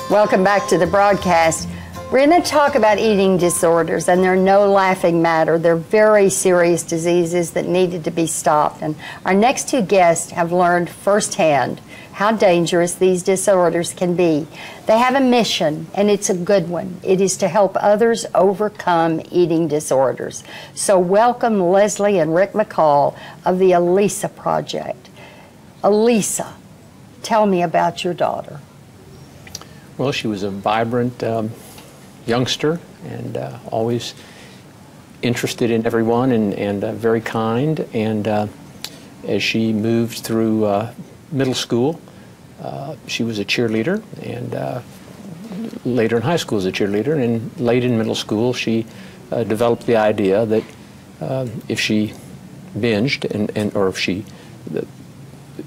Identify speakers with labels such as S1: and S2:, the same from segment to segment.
S1: Welcome back to the broadcast. We're going to talk about eating disorders, and they're no laughing matter. They're very serious diseases that needed to be stopped. And our next two guests have learned firsthand how dangerous these disorders can be. They have a mission, and it's a good one. It is to help others overcome eating disorders. So welcome Leslie and Rick McCall of the Elisa Project. Elisa, tell me about your daughter.
S2: Well, she was a vibrant youngster and always interested in everyone and very kind. And as she moved through middle school, she was a cheerleader, and later in high school as a cheerleader. And late in middle school, she developed the idea that if she binged or if she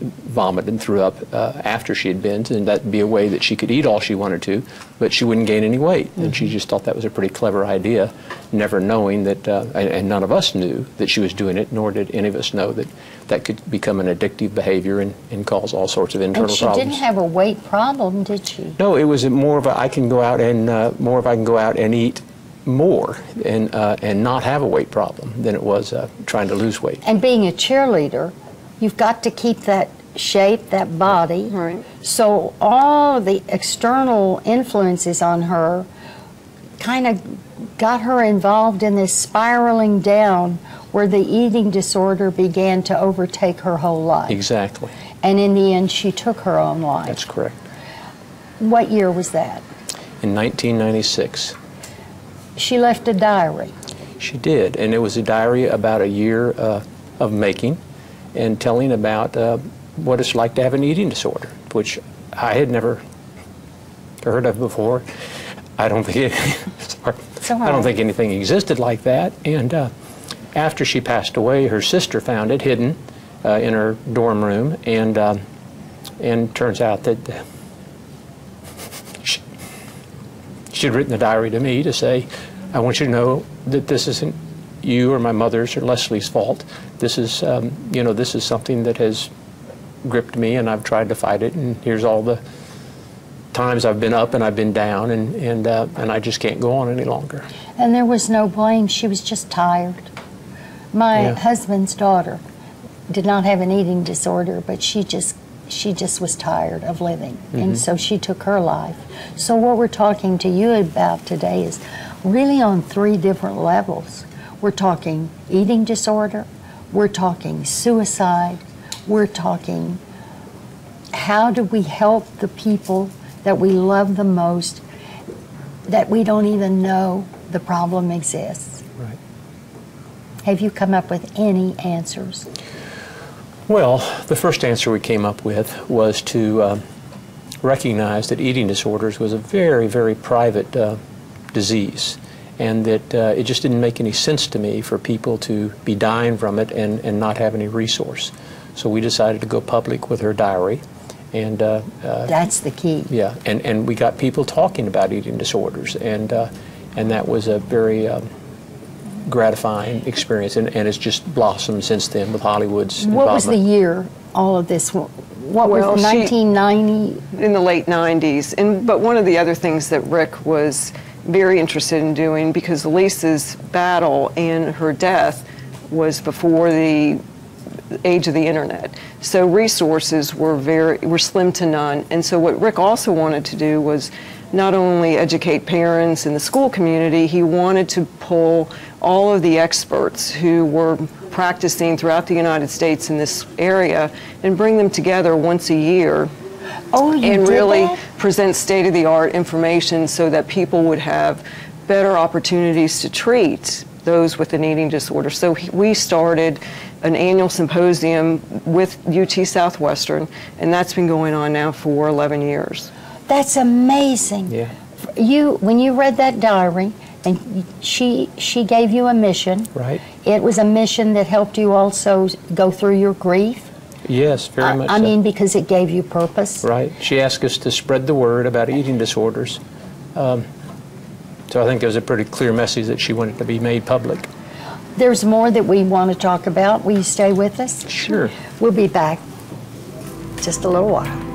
S2: vomited and threw up after she had binged, and that'd be a way that she could eat all she wanted to, but she wouldn't gain any weight. And she just thought that was a pretty clever idea, never knowing that, and none of us knew that she was doing it, nor did any of us know that that could become an addictive behavior and cause all sorts of internal problems.
S1: And she didn't have a weight problem, did she?
S2: No, it was more of a I can go out and eat more and not have a weight problem than it was trying to lose weight.
S1: And being a cheerleader, you've got to keep that shape, that body.
S3: Right.
S1: So all of the external influences on her kind of got her involved in this spiraling down where the eating disorder began to overtake her whole life.
S2: Exactly.
S1: And in the end, she took her own life.
S2: That's correct.
S1: What year was that?
S2: In 1996.
S1: She left a diary.
S2: She did, and it was a diary about a year of making and telling about what it's like to have an eating disorder, which I had never heard of before. I don't think I don't think anything existed like that. And after she passed away, her sister found it hidden in her dorm room, and turns out that she'd written the diary to me to say, "I want you to know that this isn't you or my mother's or Leslie's fault. This is, you know, this is something that has gripped me, and I've tried to fight it. And here's all the times I've been up and I've been down, and I just can't go on any longer."
S1: And there was no blame. She was just tired. My husband's daughter did not have an eating disorder, but she just was tired of living, and so she took her life. So what we're talking to you about today is really on three different levels. We're talking eating disorder, we're talking suicide, we're talking how do we help the people that we love the most that we don't even know the problem exists.
S2: Right.
S1: Have you come up with any answers?
S2: Well, the first answer we came up with was to recognize that eating disorders was a very, very private disease, and that it just didn't make any sense to me for people to be dying from it and not have any resource. So we decided to go public with her diary. And
S1: that's the key.
S2: Yeah, and we got people talking about eating disorders, and that was a very gratifying experience, and it's just blossomed since then with Hollywood's involvement.
S1: What was the year all of this? What was 1990?
S3: In the late 90s. But one of the other things that Rick was very interested in doing, because Elisa's battle and her death was before the age of the internet, so resources were slim to none. And so what Rick also wanted to do was not only educate parents in the school community, he wanted to pull all of the experts who were practicing throughout the United States in this area and bring them together once a year. And really present state-of-the-art information so that people would have better opportunities to treat those with an eating disorder. So we started an annual symposium with UT Southwestern, and that's been going on now for 11 years.
S1: That's amazing.
S2: Yeah.
S1: When you read that diary, and she gave you a mission.
S2: Right.
S1: It was a mission that helped you also go through your grief.
S2: Yes, very much
S1: I
S2: so.
S1: mean, because it gave you purpose.
S2: Right. She asked us to spread the word about eating disorders. So I think there was a pretty clear message that she wanted to be made public.
S1: There's more that we want to talk about. Will you stay with us?
S2: Sure.
S1: We'll be back just a little while.